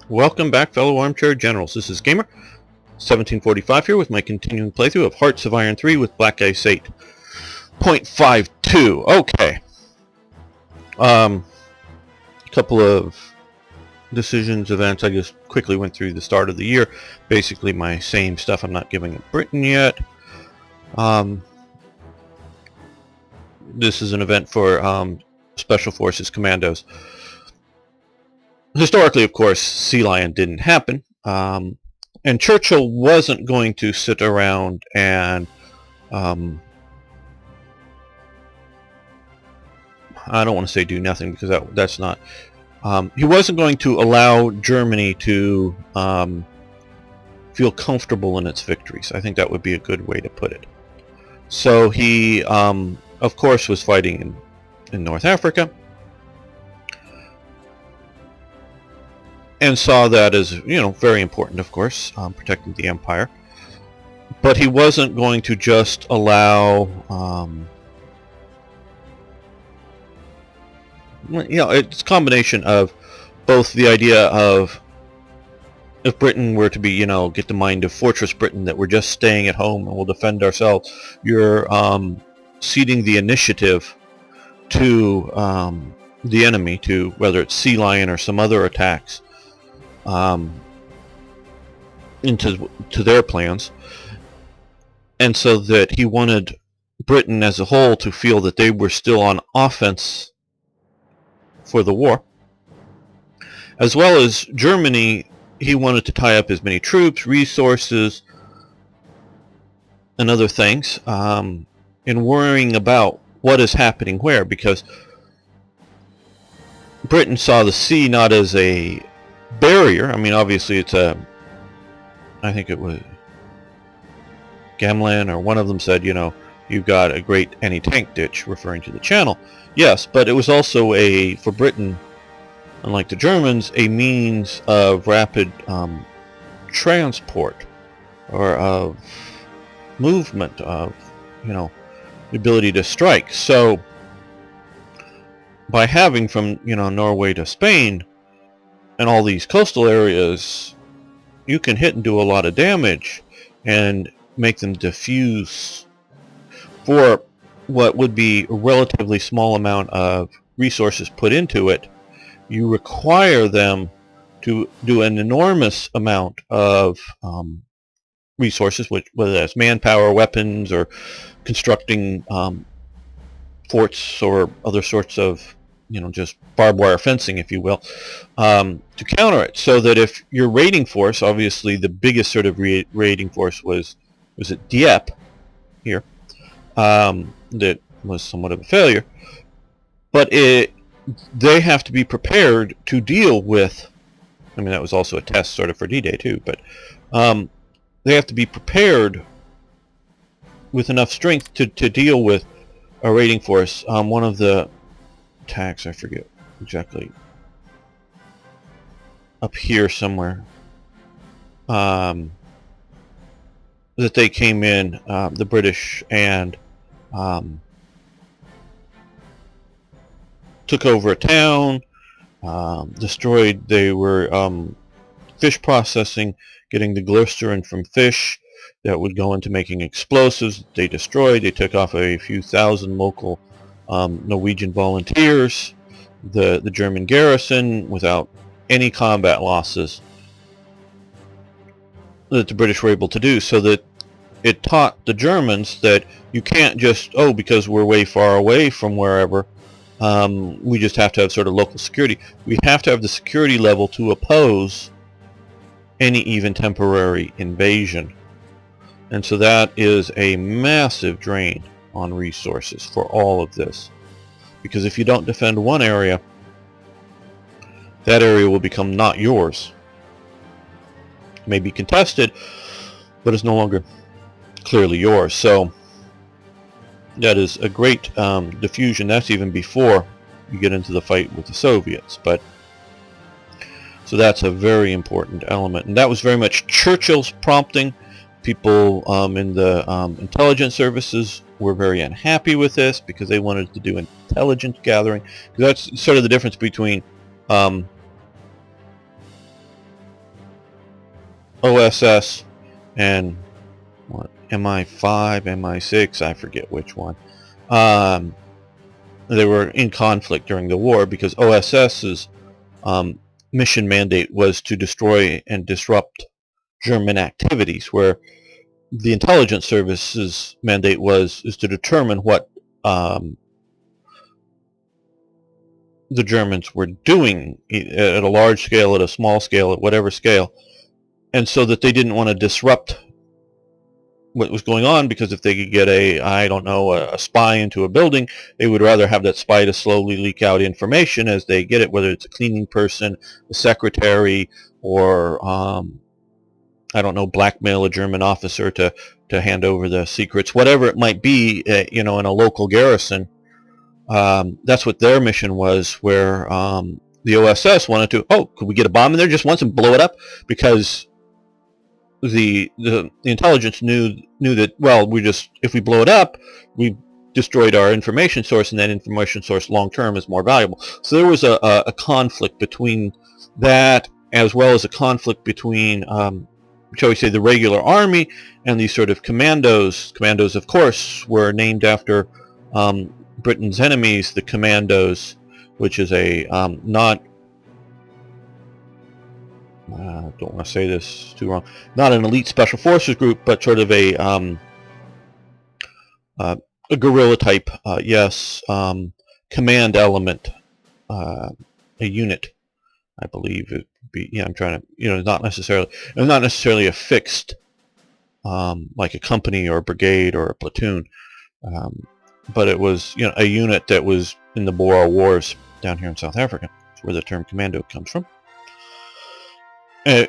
Welcome back, fellow armchair generals. This is Gamer 1745 here with my continuing playthrough of Hearts of Iron 3 with Black Ice 8.52. Okay. A couple of decisions, events. I just quickly went through the start of the year. Basically my same stuff I'm not giving at Britain yet. This is an event for Special Forces Commandos. Historically, of course, Sealion didn't happen, and Churchill wasn't going to sit around and I don't want to say do nothing, because that's not. He wasn't going to allow Germany to feel comfortable in its victories. I think that would be a good way to put it. So he, of course, was fighting in North Africa, and saw that as, very important, of course, protecting the empire. But he wasn't going to just allow, it's a combination of both the idea of, if Britain were to be, get the mind of Fortress Britain, that we're just staying at home and we'll defend ourselves, you're ceding the initiative to the enemy, to whether it's Sealion or some other attacks, into their plans. And so that he wanted Britain as a whole to feel that they were still on offense for the war, as well as Germany. He wanted to tie up as many troops, resources, and other things, in worrying about what is happening where, because Britain saw the sea not as a barrier. I mean, obviously it's I think it was Gamlan or one of them said, you've got a great anti-tank ditch, referring to the channel. Yes, but it was also for Britain, unlike the Germans, a means of rapid transport, or of movement, of, the ability to strike. So by having from, Norway to Spain and all these coastal areas, you can hit and do a lot of damage and make them diffuse for what would be a relatively small amount of resources put into it. You require them to do an enormous amount of resources, whether that's manpower, weapons, or constructing forts or other sorts of, just barbed wire fencing, if you will, to counter it. So that if your raiding force, obviously the biggest sort of raiding force was at Dieppe here, that was somewhat of a failure, but they have to be prepared to deal with, I mean, that was also a test sort of for D-Day too, but they have to be prepared with enough strength to deal with a raiding force. One of the attacks, I forget exactly, up here somewhere, that they came in, the British, and took over a town, destroyed. They were fish processing, getting the glycerin from fish that would go into making explosives. They destroyed. They took off a few thousand local Norwegian volunteers, the German garrison, without any combat losses that the British were able to do. So that it taught the Germans that you can't just, because we're way far away from wherever, we just have to have sort of local security. We have to have the security level to oppose any even temporary invasion. And so that is a massive drain on resources for all of this. Because if you don't defend one area, that area will become not yours. It may be contested, but it's no longer clearly yours. So that is a great diffusion. That's even before you get into the fight with the Soviets. But so that's a very important element, and that was very much Churchill's prompting. People in the intelligence services were very unhappy with this, because they wanted to do intelligence gathering. That's sort of the difference between OSS and what, MI5, MI6, I forget which one. They were in conflict during the war because OSS's mission mandate was to destroy and disrupt German activities, where the intelligence service's mandate is to determine what the Germans were doing at a large scale, at a small scale, at whatever scale, and so that they didn't want to disrupt what was going on, because if they could get a spy into a building, they would rather have that spy to slowly leak out information as they get it, whether it's a cleaning person, a secretary, or blackmail a German officer to hand over the secrets, whatever it might be, in a local garrison. That's what their mission was, where the OSS wanted to, could we get a bomb in there just once and blow it up? Because the intelligence knew that, well, if we blow it up, we destroyed our information source, and that information source long term is more valuable. So there was a conflict between that, as well as a conflict between, shall we say, the regular army and these sort of commandos. Commandos, of course, were named after Britain's enemies, the Commandos, which is a I don't want to say this too wrong, not an elite special forces group, but sort of a guerrilla type, command element, a unit, I believe it would be. Yeah, I'm trying to, not necessarily a fixed, like a company or a brigade or a platoon, but it was, a unit that was in the Boer Wars down here in South Africa. That's where the term commando comes from.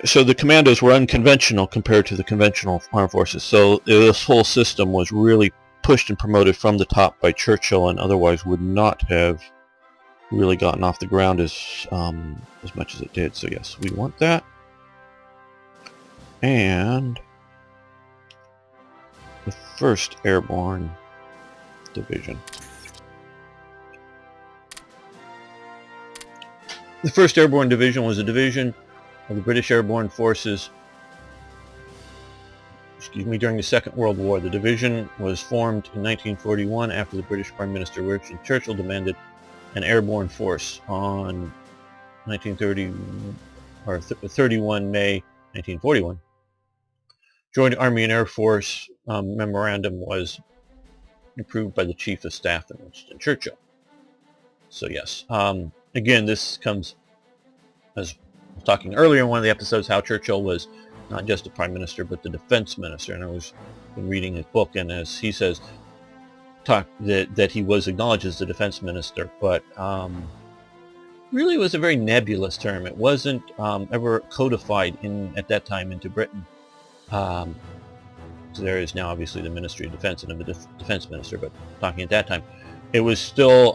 So the commandos were unconventional compared to the conventional armed forces. So this whole system was really pushed and promoted from the top by Churchill, and otherwise would not have really gotten off the ground as much as it did. So yes, we want that. And the 1st Airborne Division. The 1st Airborne Division was a division of the British Airborne Forces, during the Second World War. The division was formed in 1941 after the British Prime Minister Winston Churchill demanded an airborne force on 31 May 1941. Joint Army and Air Force memorandum was approved by the Chief of Staff and Winston Churchill. So yes, again, this comes, as I was talking earlier in one of the episodes, how Churchill was not just a prime minister but the defense minister, and I was reading his book, and as he says, that he was acknowledged as the defense minister, but really was a very nebulous term. It wasn't ever codified at that time into Britain. So there is now obviously the Ministry of Defense and the defense minister, but talking at that time, it was still,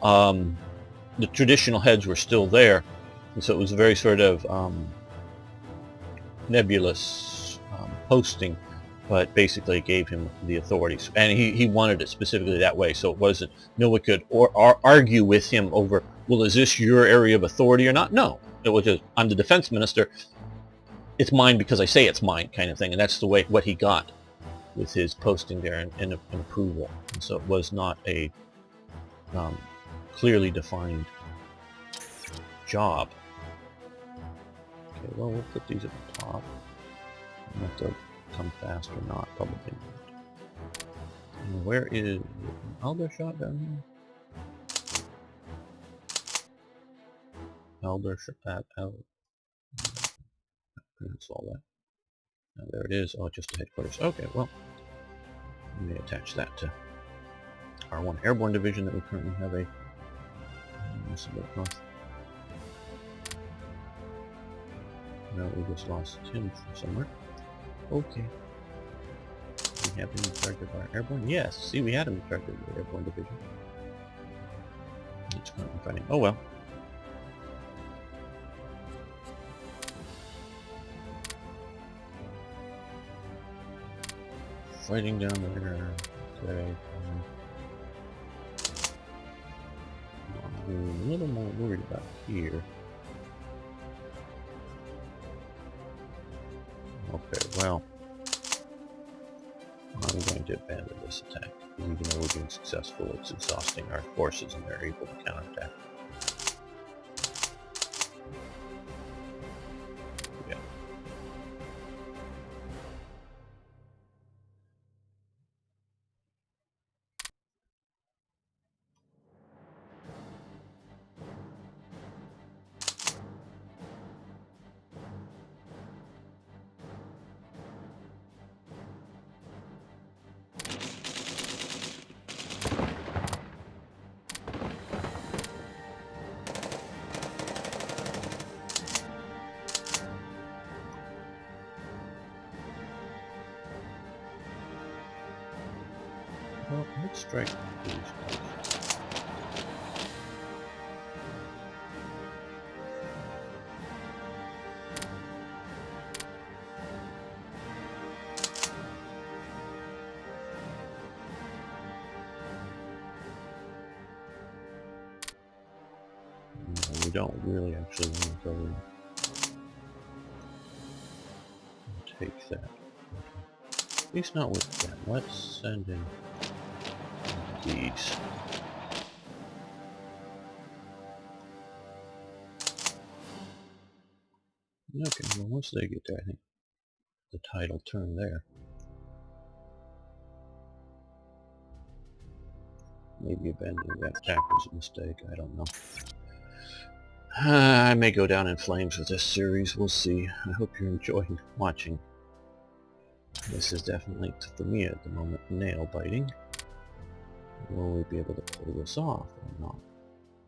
the traditional heads were still there, and so it was a very sort of nebulous posting, but basically it gave him the authorities, and he wanted it specifically that way, so it wasn't, no one could argue with him over, well, is this your area of authority or not? No, it was just, I'm the defense minister, it's mine because I say it's mine, kind of thing, and that's the way what he got with his posting there and approval. And so it was not a clearly defined job. Okay, well, we'll put these at the top. I don't know if they'll come fast or not, probably not. And where is Aldershot down here? Aldershot, pronounce all that. Now there it is. Oh, just the headquarters. Okay, well, let me attach that to our 1 Airborne Division that we currently have a north. No, we just lost him from somewhere. Okay. We have him in charge of our Airborne? Yes, see, we had him in charge of the Airborne Division. It's currently fighting. Oh well. Fighting down there. Okay. I'm a little more worried about here. Okay, well, I'm going to abandon this attack. Even though we're being successful, it's exhausting our forces and they're able to counterattack. Yeah. Well, let's strike these guys. No, we don't really actually want to go in and take that. At least not with them. Let's send in these. Okay, well once they get there, I think the tide will turn there. Maybe abandoning that attack was a mistake, I don't know. I may go down in flames with this series, we'll see. I hope you're enjoying watching. This is definitely, for me at the moment, nail biting. Will we be able to pull this off or not?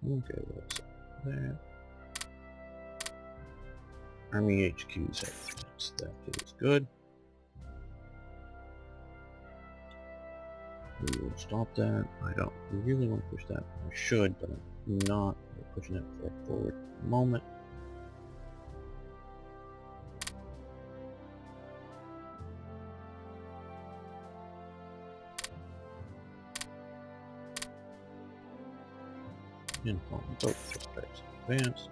Okay, what's that? Army HQ's advanced. That is good. We will stop that. I don't really want to push that. I should, but I'm not. We're pushing it forward at the moment. Infantry boat types advanced.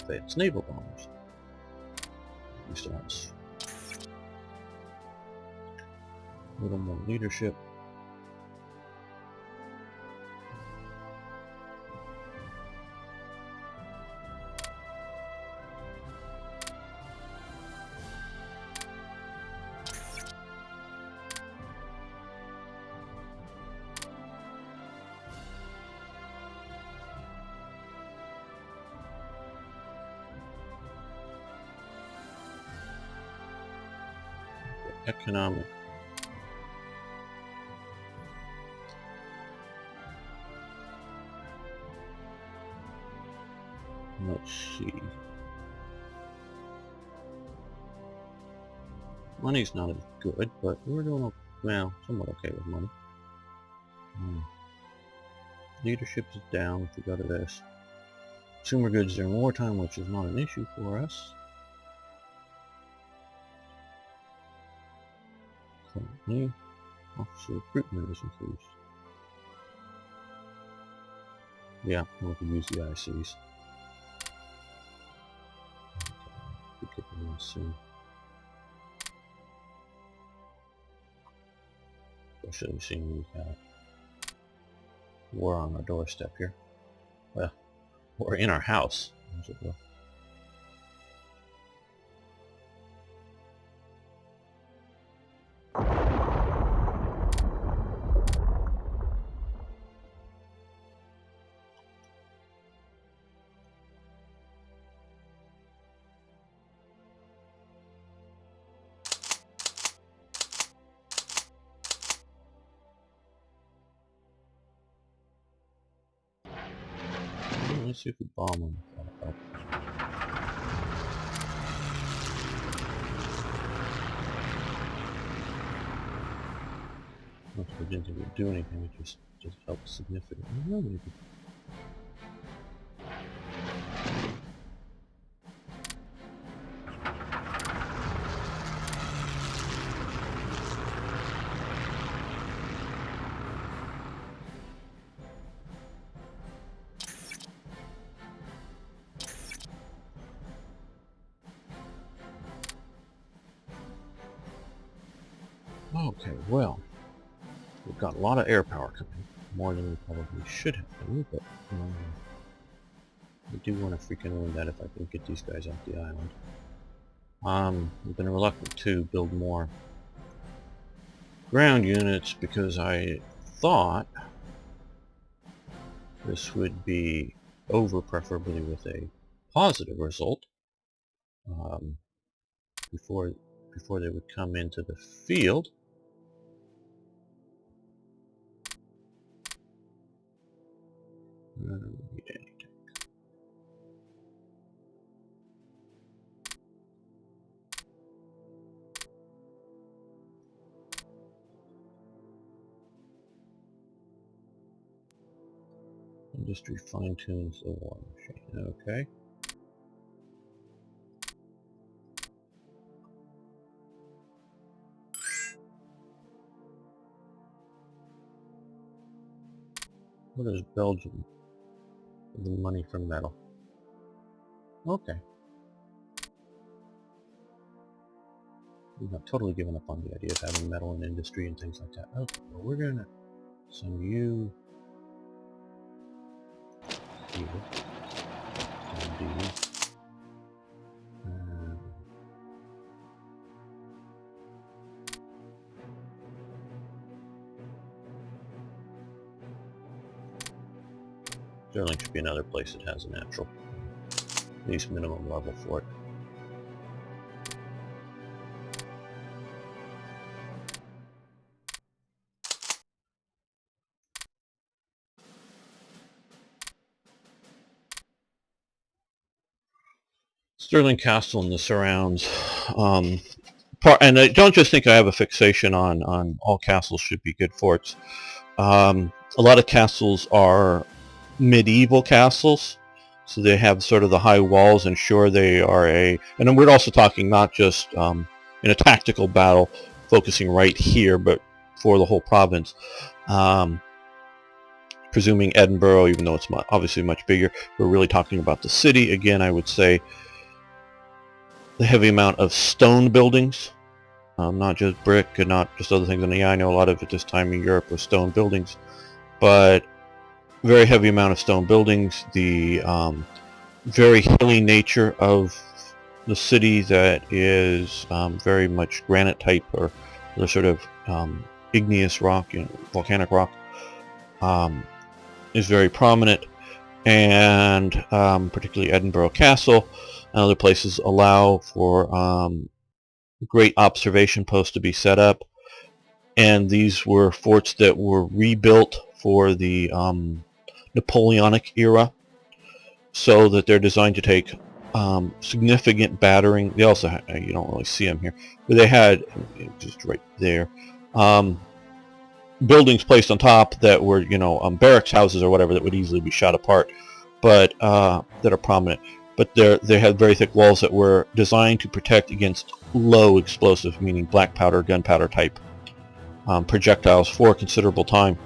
Advanced naval bombers. We still have a little more leadership. Economic. Let's see. Money's not as good, but we're doing well, somewhat okay with money. Leadership is down if we go to this. Consumer goods during wartime, which is not an issue for us. Currently, officer recruitment is increased. Yeah, we can use the ICs. We get them in soon. Especially seeing we've got war on our doorstep here. Well, or in our house, as it were. Let's see if we bomb them. We didn't think we'd do anything, it just helped significantly. No, maybe. Okay, well, we've got a lot of air power coming. More than we probably should have done, but I do want to freaking win that if I can get these guys off the island. I've been reluctant to build more ground units because I thought this would be over, preferably with a positive result, before they would come into the field. Industry fine-tunes the war machine. Okay. What is Belgium? The money from metal. Okay. We've not totally given up on the idea of having metal in industry and things like that. Okay, well we're gonna send you here. Sterling should be another place that has a natural, at least minimum level for it. Stirling Castle and the surrounds. And I don't just think I have a fixation on all castles should be good forts. A lot of castles are medieval castles, so they have sort of the high walls, and sure they are and we're also talking not just in a tactical battle focusing right here, but for the whole province. Presuming Edinburgh, even though it's obviously much bigger, we're really talking about the city. Again, I would say the heavy amount of stone buildings, not just brick and not just other things. And yeah, I know a lot of it this time in Europe was stone buildings, but very heavy amount of stone buildings. The very hilly nature of the city that is very much granite type, or the sort of igneous rock, volcanic rock, is very prominent. And particularly Edinburgh Castle and other places allow for great observation posts to be set up. And these were forts that were rebuilt for the Napoleonic era, so that they're designed to take significant battering. They also had, you don't really see them here, but they had, just right there, buildings placed on top that were, barracks houses or whatever, that would easily be shot apart, but that are prominent. But they had very thick walls that were designed to protect against low explosive, meaning black powder, gunpowder type projectiles for a considerable time.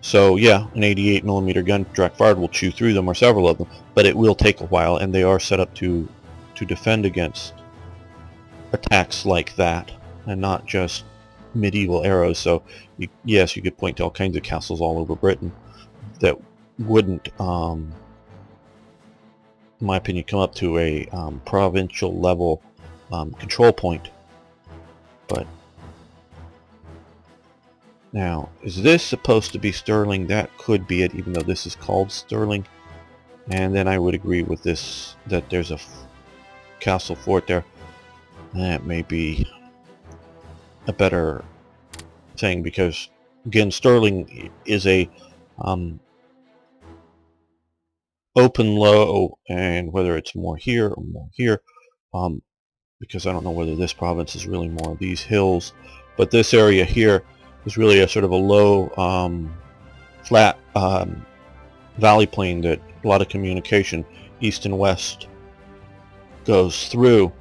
So yeah, an 88mm gun direct fired will chew through them, or several of them, but it will take a while, and they are set up to defend against attacks like that, and not just medieval arrows. So yes, you could point to all kinds of castles all over Britain that wouldn't, in my opinion, come up to a provincial level control point. But now, is this supposed to be Stirling? That could be it, even though this is called Stirling. And then I would agree with this, that there's a castle fort there. That may be a better thing, because again, Stirling is a open low, and whether it's more here or more here, because I don't know whether this province is really more of these hills, but this area here is really a sort of a low flat valley plain that a lot of communication east and west goes through,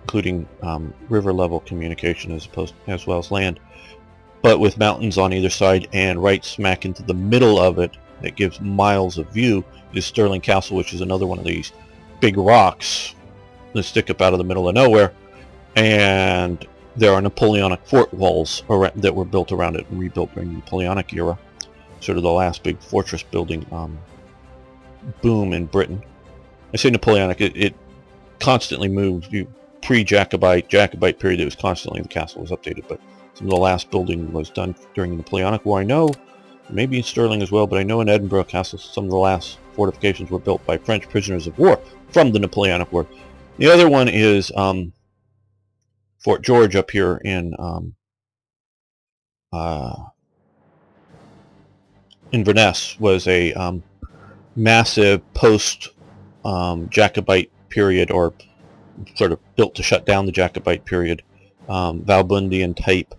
including river level communication as well as land, but with mountains on either side. And right smack into the middle of it, that gives miles of view, is Stirling Castle, which is another one of these big rocks that stick up out of the middle of nowhere. And there are Napoleonic fort walls that were built around it and rebuilt during the Napoleonic era. Sort of the last big fortress building boom in Britain. I say Napoleonic, it constantly moved. Pre-Jacobite period, it was constantly, the castle was updated, but some of the last building was done during the Napoleonic War. I know, maybe in Stirling as well, but I know in Edinburgh Castle some of the last fortifications were built by French prisoners of war from the Napoleonic War. The other one is Fort George up here in Inverness, was a massive post-Jacobite period, or sort of built to shut down the Jacobite period, Valbundian type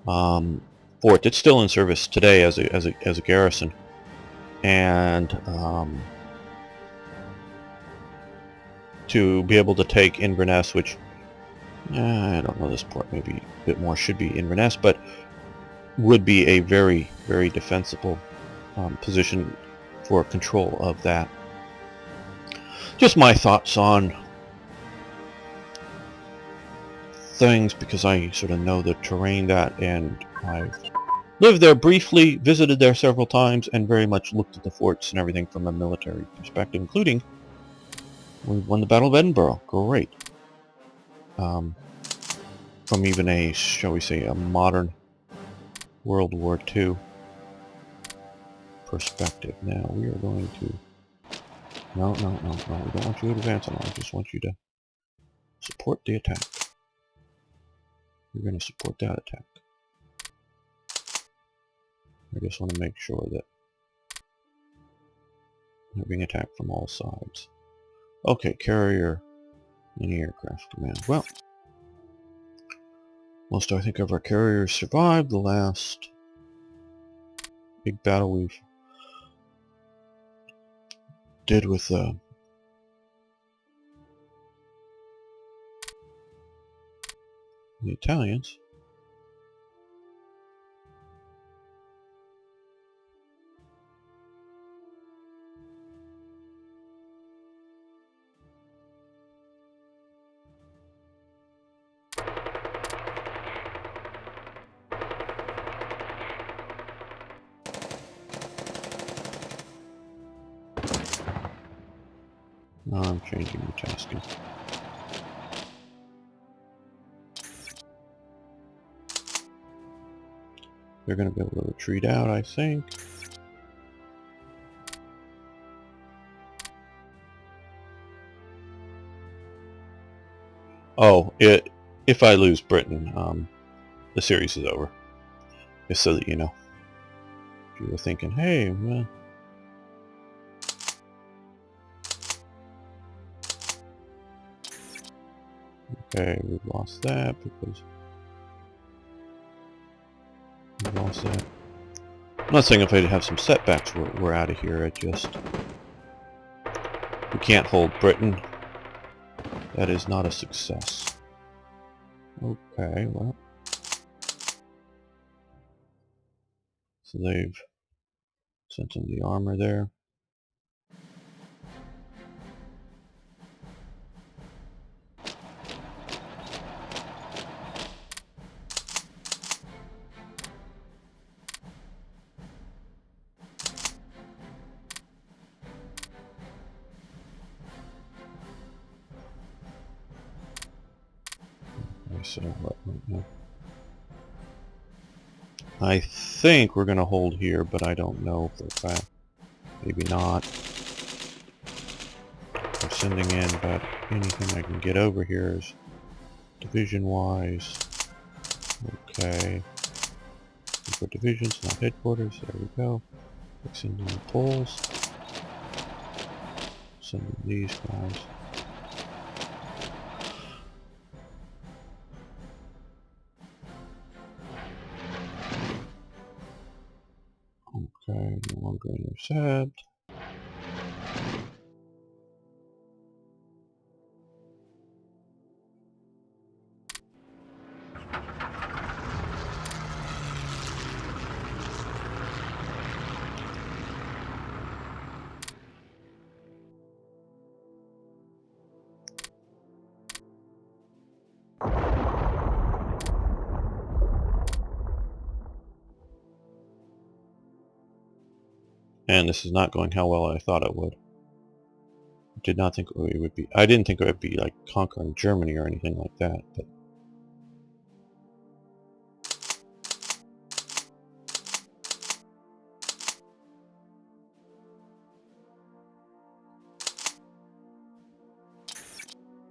fort. It's still in service today as a garrison, and to be able to take Inverness, which I don't know, this port maybe a bit more should be Inverness, but would be a very, very defensible position for control of that. Just my thoughts on things, because I sort of know the terrain and I've lived there briefly, visited there several times, and very much looked at the forts and everything from a military perspective, including we won the Battle of Edinburgh. Great. From even a, shall we say, a modern World War II perspective. Now we are going to... No, we don't want you to advance on. I just want you to support the attack. You're going to support that attack. I just want to make sure that they're being attacked from all sides. Okay, carrier and aircraft command. Well, most, I think, of our carriers survived the last big battle we've did with the Italians. Now I'm changing the tasking. They're going to be able to retreat out, I think. Oh, if I lose Britain, the series is over. Just so that you know. If you were thinking, hey, well, okay, we've lost that because we've lost that. I'm not saying if I have some setbacks we're out of here. It just, we can't hold Britain. That is not a success. Okay, well, so they've sent some of the armor there. So what right now? I think we're going to hold here, but I don't know for a fact. Maybe not. I'm sending in about anything I can get over here is division-wise. Okay. For divisions, not headquarters. There we go. Sending the poles. Sending these guys. Okay, no longer intercept. And this is not going how well I thought it would. Did not think it would be. I didn't think it would be like conquering Germany or anything like that, but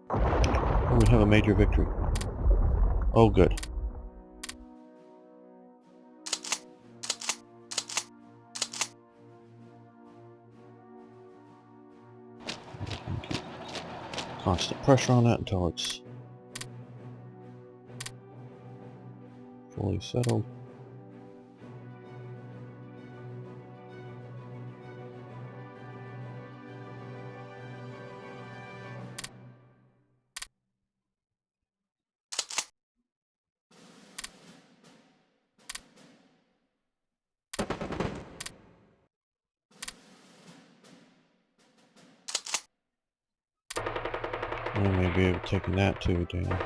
oh, we have a major victory. Oh, good. Constant pressure on that until it's fully settled. I may be able to take that too down.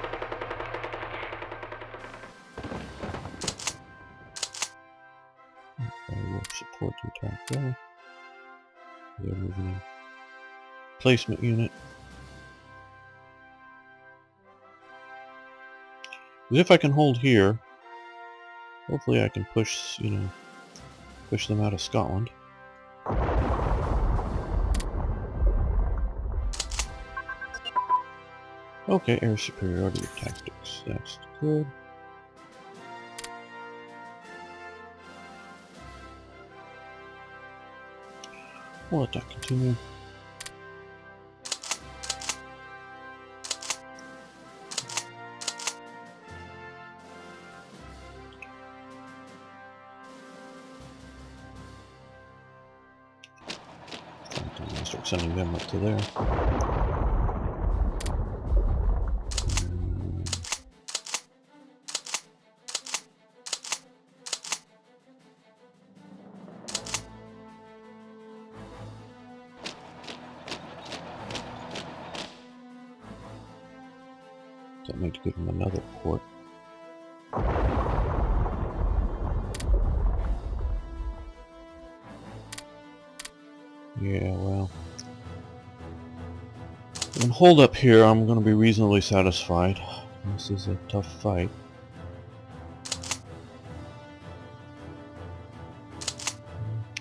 I will support the attack there. They're moving in. Placement unit. If I can hold here, hopefully I can push, push them out of Scotland. Okay, air superiority tactics. That's good. We'll let that continue. I'll start sending them up to there. Don't need to give them another port. Yeah, well. And hold up here, I'm going to be reasonably satisfied. This is a tough fight.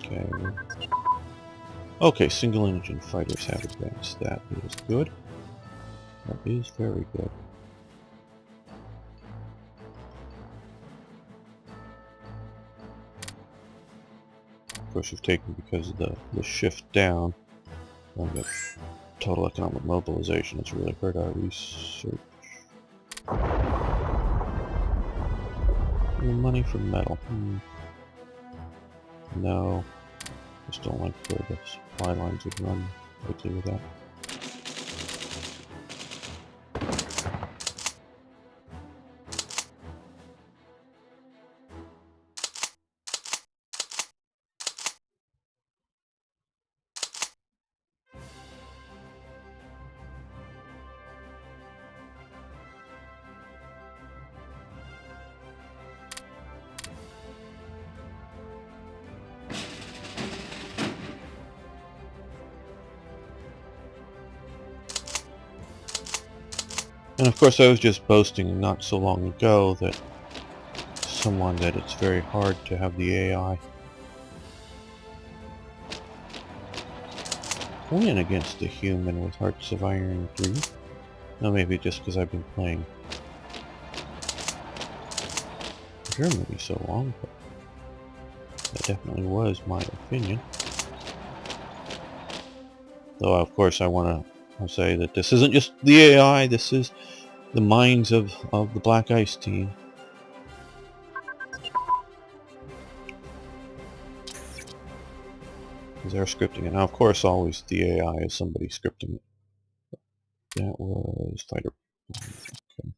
Okay. Okay, single engine fighters have advanced. That is good. That is very good. Of course, you've taken because of the shift down on the total economic mobilization. It's really hurt our research. Money for metal. No. Just don't like where the supply lines would run quickly with that. And of course I was just boasting not so long ago that it's very hard to have the AI win against a human with Hearts of Iron 3. Now maybe just because I've been playing Germany so long, but that definitely was my opinion. Though of course I want to say that this isn't just the AI, this is the minds of the Black Ice team. They're scripting it. Now of course always the AI is somebody scripting it. That was fighter. Okay.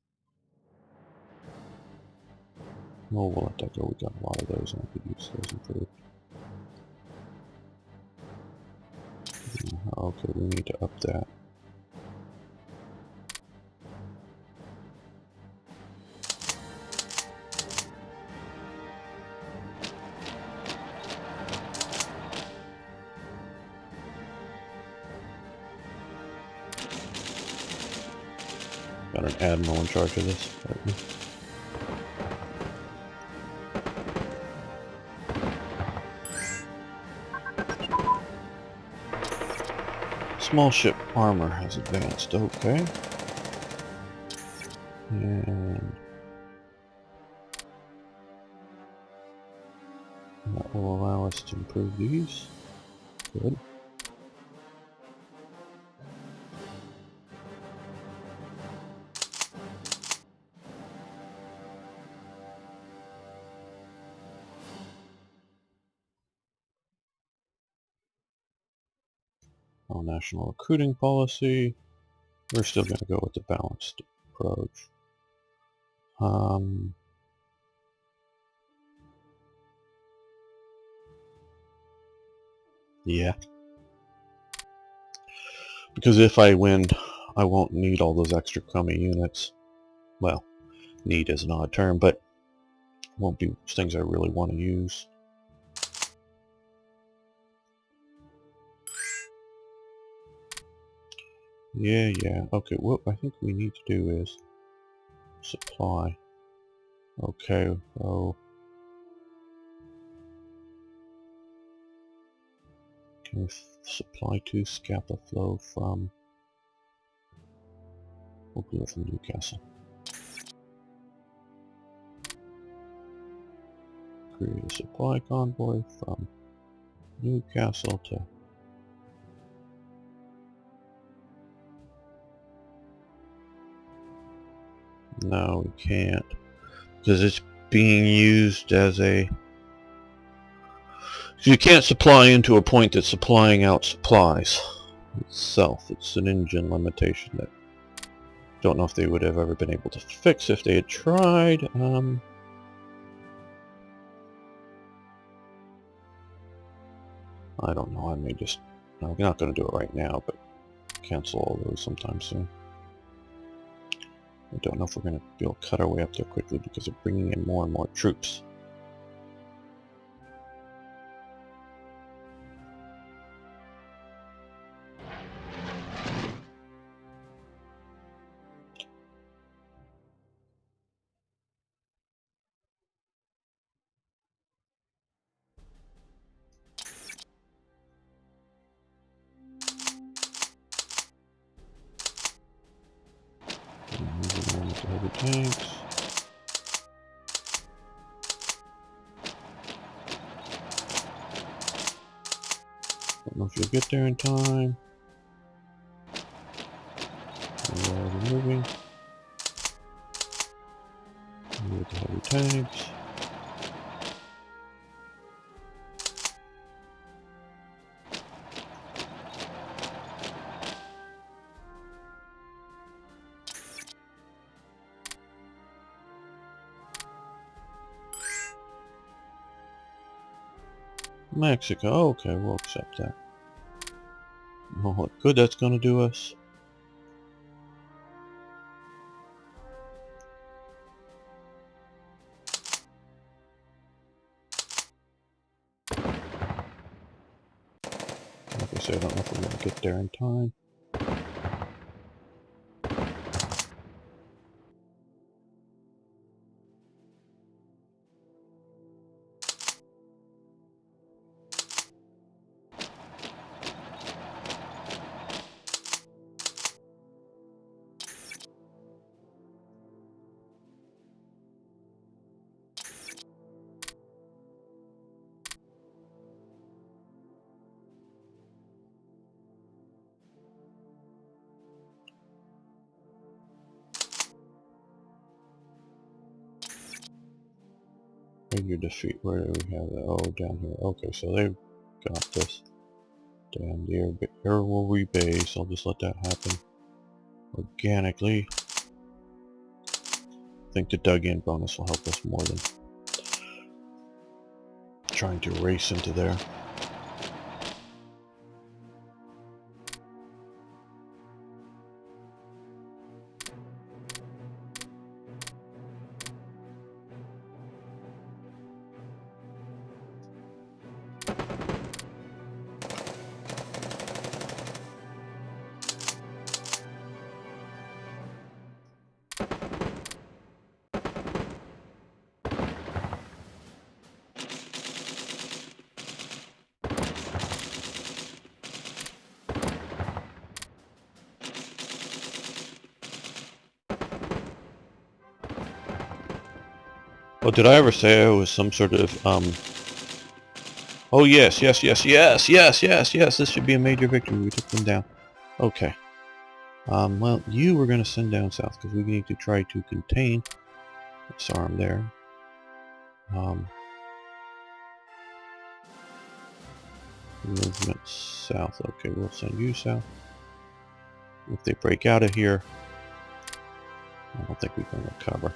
Oh, we'll let that go. We got a lot of those and I could use those improved. Okay, we need to up that. Got an admiral in charge of this. Small ship armor has advanced, okay. And that will allow us to improve these. Good. Our national recruiting policy. We're still going to go with the balanced approach. Yeah. Because if I win, I won't need all those extra crummy units. Well, need is an odd term, but won't be things I really want to use. Yeah. Okay, what I think we need to do is supply. Okay, well, can we supply to Scapa flow from... We'll do it from Newcastle. Create a supply convoy from Newcastle to... No, we can't. Because it's being used as a... You can't supply into a point that's supplying out supplies itself. It's an engine limitation that don't know if they would have ever been able to fix if they had tried. I don't know. I may just... I'm not going to do it right now, but cancel all those sometime soon. I don't know if we're going to be able to cut our way up there quickly because they're bringing in more and more troops. Moving on to heavy tanks. Don't know if you'll get there in time. We're already moving. Move the heavy tanks. Mexico, okay, we'll accept that. Oh, what good that's going to do us. Like I said, I don't know if we're going to get there in time. Your defeat, where do we have that? Oh, down here. Okay, so they've got this. Damn, the air will rebase. I'll just let that happen organically. I think the dug-in bonus will help us more than trying to race into there. Well, did I ever say I was some sort of, Oh yes, yes, yes, yes, yes, yes, yes, this should be a major victory. We took them down. Okay. Well, you were going to send down south because we need to try to contain this arm there. Movement south. Okay, we'll send you south. If they break out of here, I don't think we can recover.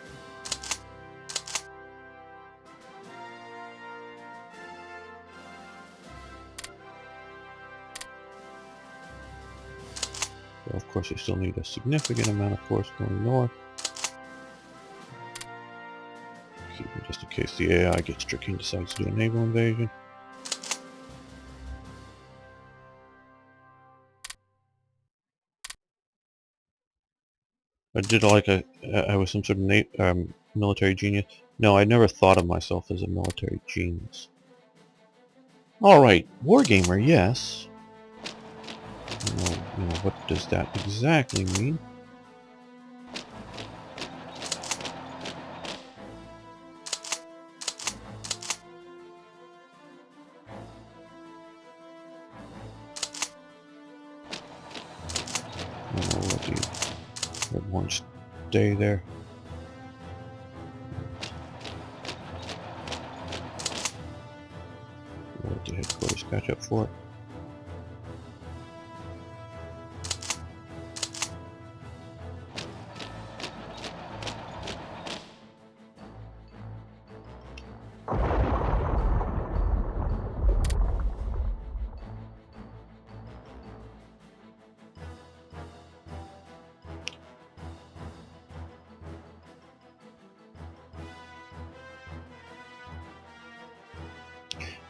So of course, you still need a significant amount of force going north. Just in case the AI gets tricky and decides to do a naval invasion. I did like I was some sort of military genius. No, I never thought of myself as a military genius. Alright, wargamer, yes. What does that exactly mean? What do you... Everyone stay there. Let the headquarters catch up for it.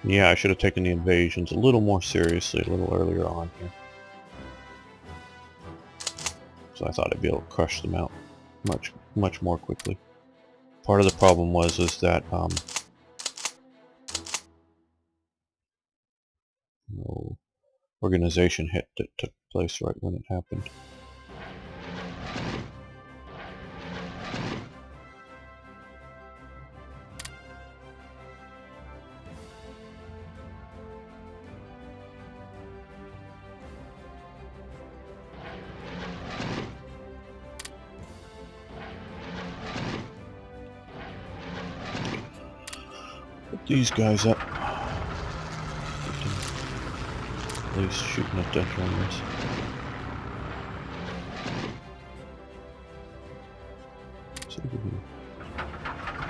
Yeah, I should have taken the invasions a little more seriously a little earlier on here. So I thought I'd be able to crush them out much more quickly. Part of the problem was that no organization hit that took place right when it happened. Put these guys up. At least shooting at Dutch runners.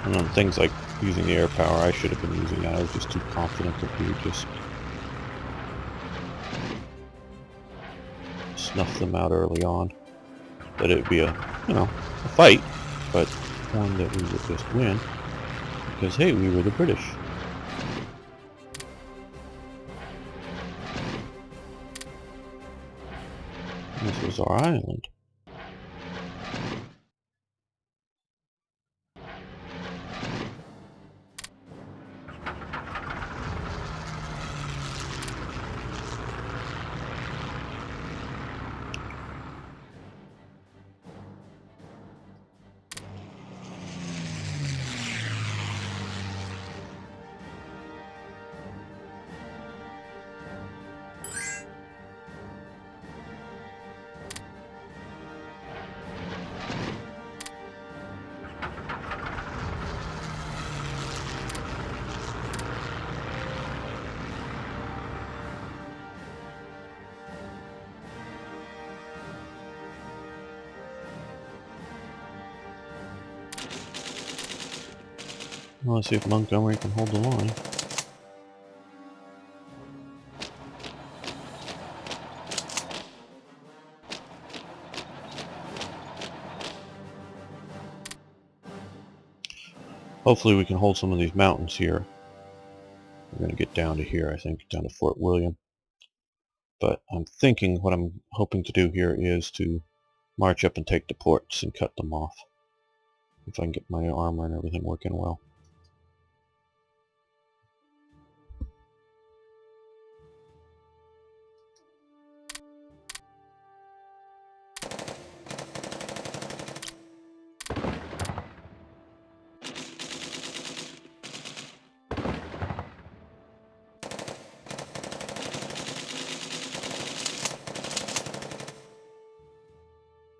And on things like using the air power, I should have been using that. I was just too confident that we would just snuff them out early on. That it would be a fight, but one that we would just win. Because, hey, we were the British. And this was our island. Well, let's see if Montgomery can hold the line. Hopefully we can hold some of these mountains here. We're going to get down to here, I think, down to Fort William. But I'm thinking what I'm hoping to do here is to march up and take the ports and cut them off. If I can get my armor and everything working well.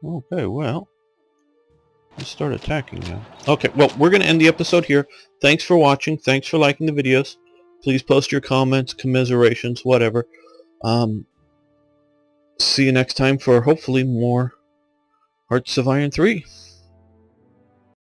Okay, well, let's start attacking now. Okay, well, we're going to end the episode here. Thanks for watching. Thanks for liking the videos. Please post your comments, commiserations, whatever. See you next time for hopefully more Hearts of Iron 3.